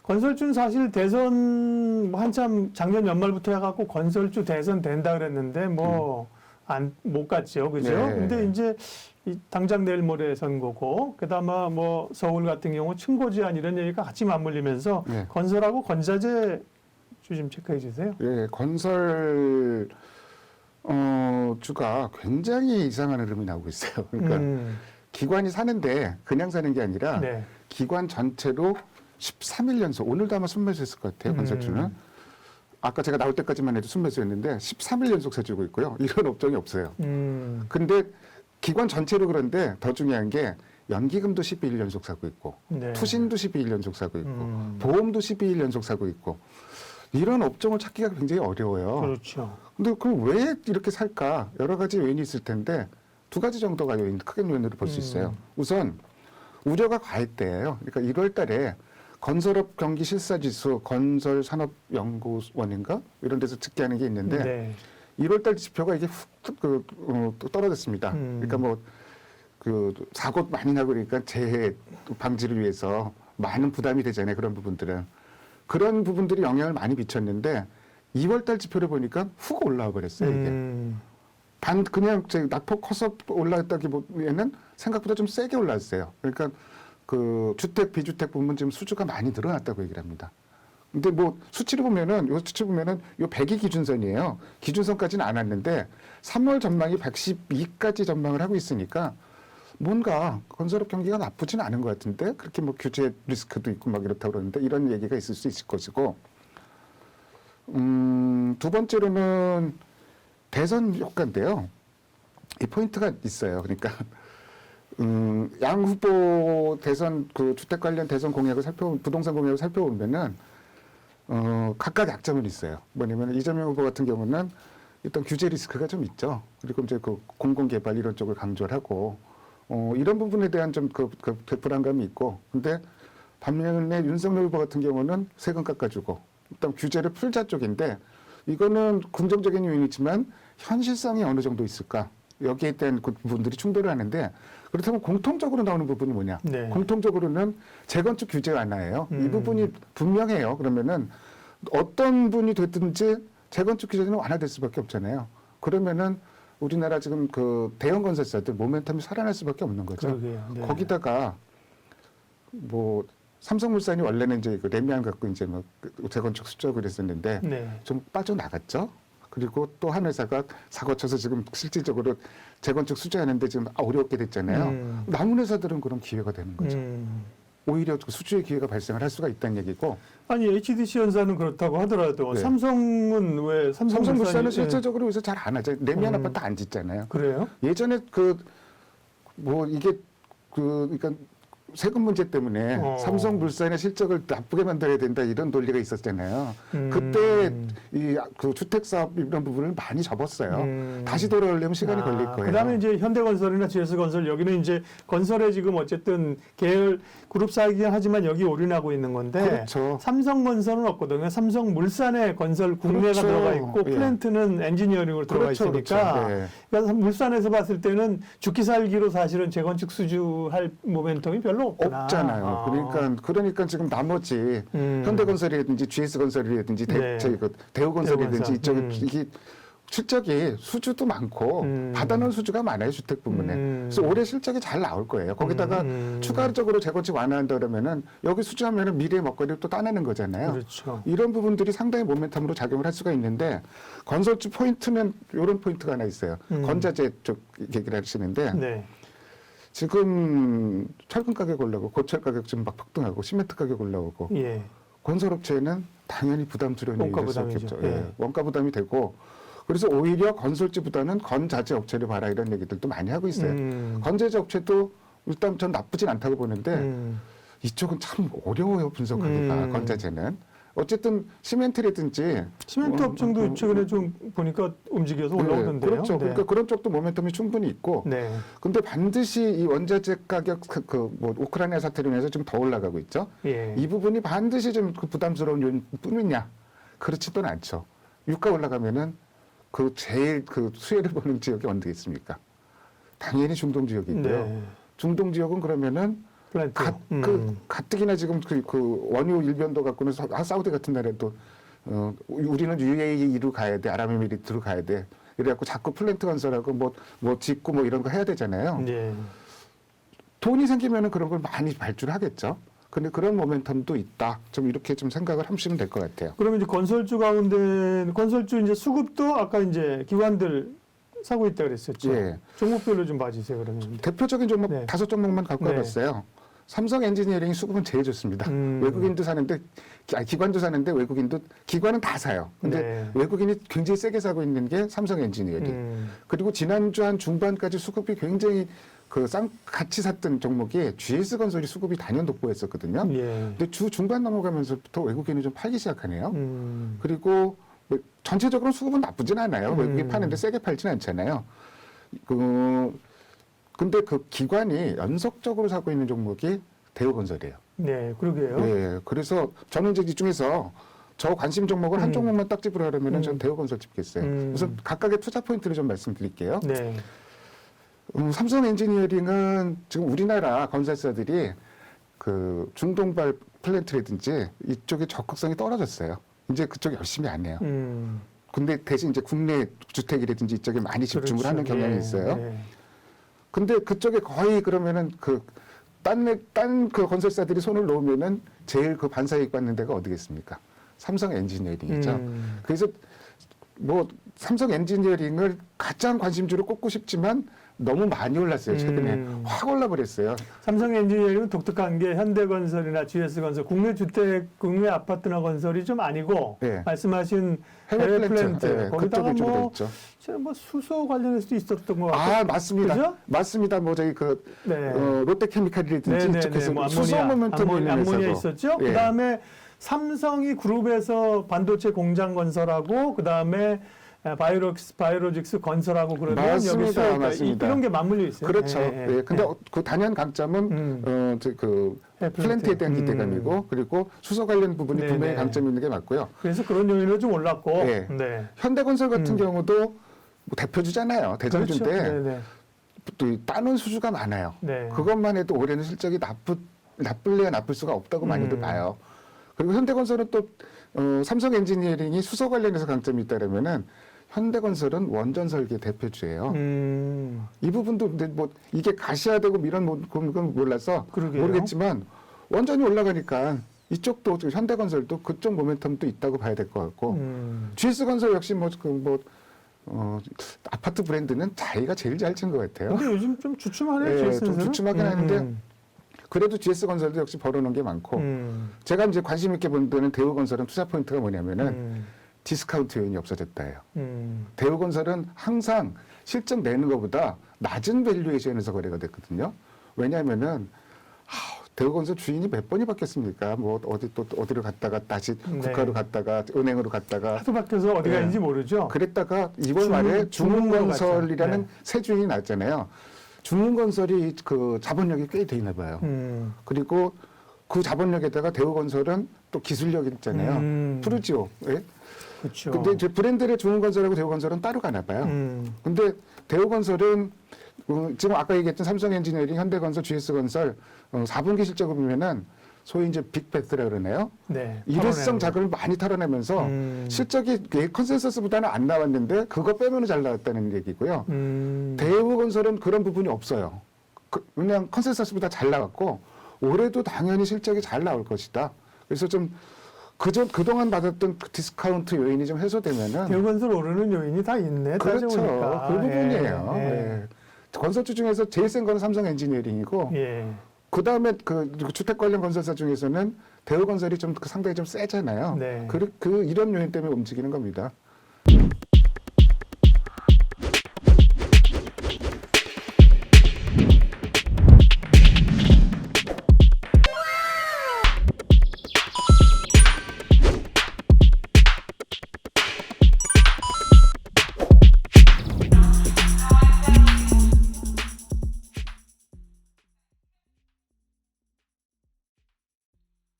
건설주는 사실 대선 뭐 한참 작년 연말부터 해갖고 건설주 대선 된다 그랬는데 뭐 못 갔죠, 그죠? 네. 근데 이제 당장 내일 모레 선거고, 그다음에 뭐 서울 같은 경우 층고 제한 이런 얘기가 같이 맞물리면서 네. 건설하고 건자재 주 좀 체크해 주세요. 예, 건설 주가 굉장히 이상한 흐름이 나오고 있어요. 그러니까 기관이 사는데 그냥 사는 게 아니라 네. 기관 전체로 13일 연속, 오늘도 아마 순매수했을 것 같아요. 건설주는. 아까 제가 나올 때까지만 해도 순매수였는데 13일 연속 사주고 있고요. 이런 업종이 없어요. 근데 기관 전체로 그런데 더 중요한 게 연기금도 12일 연속 사고 있고 네. 투신도 12일 연속 사고 있고 보험도 12일 연속 사고 있고 이런 업종을 찾기가 굉장히 어려워요. 그렇죠. 근데 그럼 왜 이렇게 살까? 여러 가지 요인이 있을 텐데 두 가지 정도가 크게 요인으로 볼 수 있어요. 우선 우려가 과했대요. 그러니까 1월 달에 건설업 경기 실사지수 건설산업연구원인가 이런 데서 집계하는 게 있는데 네. 1월 달 지표가 이게 훅 떨어졌습니다. 그러니까 뭐 그 사고 많이 나고 그러니까 재해 방지를 위해서 많은 부담이 되잖아요. 그런 부분들은. 그런 부분들이 영향을 많이 미쳤는데 2월 달 지표를 보니까 훅 올라와 버렸어요. 이게. 그냥 낙폭 커서 올라왔다기보다는 생각보다 좀 세게 올랐어요. 그러니까 그 주택, 비주택 부분 지금 수주가 많이 늘어났다고 얘기를 합니다. 근데 뭐 수치를 보면은, 요 수치 보면은 요 100이 기준선이에요. 기준선까지는 안 왔는데 3월 전망이 112까지 전망을 하고 있으니까 뭔가 건설업 경기가 나쁘진 않은 것 같은데 그렇게 뭐 규제 리스크도 있고 막 이렇다고 그러는데 이런 얘기가 있을 수 있을 것이고 두 번째로는 대선 효과인데요. 이 포인트가 있어요. 그러니까 양 후보 대선 그 주택 관련 대선 공약을 부동산 공약을 살펴보면은 각각 약점은 있어요. 뭐냐면 이재명 후보 같은 경우는 일단 규제 리스크가 좀 있죠. 그리고 이제 그 공공개발 이런 쪽을 강조를 하고 이런 부분에 대한 좀 그 불안감이 있고, 근데 반면에 윤석열 후보 같은 경우는 세금 깎아주고 일단 규제를 풀자 쪽인데 이거는 긍정적인 요인이지만 현실성이 어느 정도 있을까? 여기에 대한 그 부분들이 충돌을 하는데 그렇다면 공통적으로 나오는 부분이 뭐냐? 네. 공통적으로는 재건축 규제 완화예요. 이 부분이 분명해요. 그러면은 어떤 분이 됐든지 재건축 규제는 완화될 수밖에 없잖아요. 그러면은 우리나라 지금 그 대형 건설사들 모멘텀이 살아날 수밖에 없는 거죠. 그러게요. 네. 거기다가 뭐 삼성물산이 원래는 이제 그 레미안 갖고 이제 뭐 재건축 수주하고 그랬었는데 네. 좀 빠져나갔죠. 그리고 또 한 회사가 사고 쳐서 지금 실질적으로 재건축 수주하는데 지금 어렵게 됐잖아요. 남은 회사들은 그런 기회가 되는 거죠. 오히려 수주의 기회가 발생을 할 수가 있다는 얘기고. 아니 HDC 현사는 그렇다고 하더라도 네. 삼성은 왜 삼성물산은 실질적으로 요새 잘 안 하죠. 레미안 아파트 안 짓잖아요. 그래요? 예전에 뭐 이게 그러니까 세금 문제 때문에 삼성물산의 실적을 나쁘게 만들어야 된다 이런 논리가 있었잖아요. 그때 그 주택 사업 이런 부분을 많이 접었어요. 다시 돌아오려면 시간이 걸릴 거예요. 그다음에 이제 현대건설이나 GS건설 여기는 이제 건설에 지금 어쨌든 계열 그룹사이긴 하지만 여기 올인하고 있는 건데 그렇죠. 삼성건설은 없거든요. 삼성물산에 건설 국내가 그렇죠. 들어가 있고 예. 플랜트는 엔지니어링으로 들어가 그렇죠, 있으니까 그렇죠. 네. 그래서 물산에서 봤을 때는 죽기 살기로 사실은 재건축 수주할 모멘텀이 별로 없구나. 없잖아요. 그러니까 지금 나머지 현대건설이라든지 GS건설이라든지 네. 대우건설이라든지 대우건설. 이쪽에 이게 실적이 수주도 많고 받아놓은 수주가 많아요. 주택 부문에. 그래서 올해 실적이 잘 나올 거예요. 거기다가 추가적으로 재건축 완화한다 그러면은 여기 수주하면은 미래의 먹거리를 또 따내는 거잖아요. 그렇죠. 이런 부분들이 상당히 모멘텀으로 작용을 할 수가 있는데 건설주 포인트는 이런 포인트가 하나 있어요. 건자재 쪽 얘기를 하시는데 네. 지금 철근 가격 올라오고 고철 가격 지금 막 폭등하고 시멘트 가격 올라오고 예. 건설업체는 당연히 부담스러운 원가 일이 될 수밖에 부담이죠. 없죠. 예. 예. 원가 부담이 되고 그래서 오히려 건설주보다는 건자재 업체를 봐라 이런 얘기들도 많이 하고 있어요. 건자재 업체도 일단 전 나쁘진 않다고 보는데 이쪽은 참 어려워요 분석하기가 건자재는. 어쨌든 시멘트라든지 시멘트 업종도 최근에 좀 보니까 움직여서 올라오던데요. 그렇죠. 네. 그러니까 그런 쪽도 모멘텀이 충분히 있고. 네. 근데 반드시 이 원자재 가격 뭐 우크라이나 사태로 인해서 좀 더 올라가고 있죠. 예. 이 부분이 반드시 좀 그 부담스러운 요인뿐이냐? 그렇지도 않죠. 유가 올라가면은 그 제일 그 수혜를 보는 지역이 어디겠습니까? 당연히 중동 지역이고요. 네. 중동 지역은 그러면은 플랜트. 가뜩이나 지금 그 원유 일변도 갖고는 사우디 같은 나라도 우리는 UAE로 가야 돼, 아랍에미리트로 가야 돼. 이래갖고 자꾸 플랜트 건설하고 뭐 짓고 뭐 이런 거 해야 되잖아요. 예. 돈이 생기면은 그런 걸 많이 발주하겠죠. 근데 그런 모멘텀도 있다. 좀 이렇게 좀 생각을 하시면 될 것 같아요. 그러면 이제 건설주 가운데 건설주 이제 수급도 아까 이제 기관들 사고 있다 그랬었죠. 예. 종목별로 좀 봐주세요. 그러면. 대표적인 종목 네. 5종목만 갖고 네. 와봤어요. 삼성 엔지니어링 수급은 제일 좋습니다. 외국인도 사는데 기관도 사는데 외국인도 기관은 다 사요. 근데 네. 외국인이 굉장히 세게 사고 있는 게 삼성 엔지니어링. 그리고 지난주 한 중반까지 수급이 굉장히 같이 샀던 종목이 GS 건설이 수급이 단연 돋보였었거든요. 예. 근데 주 중반 넘어가면서부터 외국인이 좀 팔기 시작하네요. 그리고 뭐 전체적으로 수급은 나쁘진 않아요. 외국인 파는데 세게 팔진 않잖아요. 근데 그 기관이 연속적으로 사고 있는 종목이 대우건설이에요. 네, 그러게요. 예. 그래서 저는 이제 이 중에서 저 관심 종목을 한 종목만 딱 집으라면은 전 대우건설 집겠어요. 우선 각각의 투자 포인트를 좀 말씀드릴게요. 네. 삼성 엔지니어링은 지금 우리나라 건설사들이 그 중동발 플랜트라든지 이쪽에 적극성이 떨어졌어요. 이제 그쪽 열심히 안 해요. 근데 대신 이제 국내 주택이라든지 이쪽에 많이 집중을 그렇죠. 하는 경향이 예, 있어요. 예. 근데 그쪽에 거의 그러면은 딴 건설사들이 손을 놓으면은 제일 그 반사이익 받는 데가 어디겠습니까? 삼성 엔지니어링이죠. 그래서 뭐 삼성 엔지니어링을 가장 관심주로 꼽고 싶지만 너무 많이 올랐어요. 최근에 확 올라버렸어요. 삼성 엔지니어링은 독특한 게 현대건설이나 GS건설, 국내 주택, 국내 아파트나 건설이 좀 아니고 네. 말씀하신 해외 해외 플랜트, 네, 거기다가 그쪽 이쪽으로 뭐, 있죠. 뭐 수소 관련해서도 있었던 것 같고. 맞습니다. 그죠? 맞습니다. 뭐 저희 네. 롯데케미칼이라든지 이쪽에서 뭐 수소 모멘텀 암모니아 있었죠. 예. 그다음에 삼성이 그룹에서 반도체 공장 건설하고 그다음에 바이오로직스 건설하고 그러면 맞습니다. 여기서 맞습니다. 이런 게 맞물려 있어요. 그렇죠. 예, 예. 근데 그 단연 강점은 플랜트에 대한 기대감이고 그리고 수소 관련 부분이 네네. 분명히 강점이 있는 게 맞고요. 그래서 그런 요인으로 좀 올랐고. 예. 네. 현대건설 같은 경우도 뭐 대표주잖아요. 대장주인데 그렇죠. 네네. 또 따놓은 수주가 많아요. 네. 그것만 해도 올해는 실적이 나쁠래야 나쁠 수가 없다고 많이들 봐요. 그리고 현대건설은 또 삼성 엔지니어링이 수소 관련해서 강점이 있다면은 현대건설은 원전 설계 대표주예요. 이 부분도 근데 뭐 이게 가시화되고 이런 건 몰라서 그러게요. 모르겠지만 원전이 올라가니까 이쪽도 현대건설도 그쪽 모멘텀도 있다고 봐야 될 것 같고 GS건설 역시 아파트 브랜드는 자기가 제일 잘 친 것 같아요. 근데 요즘 좀 주춤하네요. 예, GS는. 좀 주춤하긴 하는데 그래도 GS건설도 역시 벌어놓은 게 많고 제가 이제 관심 있게 본 데는 대우건설은 투자 포인트가 뭐냐면은 디스카운트 요인이 없어졌다예요. 대우건설은 항상 실적 내는 것보다 낮은 밸류에이션에서 거래가 됐거든요. 왜냐하면은 대우건설 주인이 몇 번이 바뀌었습니까? 뭐 어디로 갔다가 다시 국가로 갔다가 은행으로 갔다가 하도 바뀌어서 어디 가는지 모르죠. 그랬다가 2월 말에 중흥건설이라는 네. 새 주인이 났잖아요. 중흥건설이 그 자본력이 꽤 돼 있나 봐요. 그리고 그 자본력에다가 대우건설은 또 기술력이 있잖아요. 푸르지오. 예? 그렇죠. 근데 이제 브랜드의 중흥건설하고 대우건설은 따로 가나 봐요. 근데 대우건설은 지금 아까 얘기했던 삼성 엔지니어링, 현대건설, GS건설 4분기 실적을 보면은 소위 이제 빅배트라 그러네요. 네, 일회성 자금을 많이 털어내면서 실적이 컨센서스보다는 안 나왔는데 그거 빼면 잘 나왔다는 얘기고요. 대우건설은 그런 부분이 없어요. 그냥 컨센서스보다 잘 나왔고 올해도 당연히 실적이 잘 나올 것이다. 그래서 좀 그동안 받았던 그 디스카운트 요인이 좀 해소되면은 대우건설 오르는 요인이 다 있네. 그렇죠. 따져보니까. 그 부분이에요. 예. 예. 건설주 중에서 제일 센 건 삼성 엔지니어링이고 예. 그다음에 그 주택 관련 건설사 중에서는 대우건설이 좀 상당히 좀 세잖아요. 네. 이런 요인 때문에 움직이는 겁니다.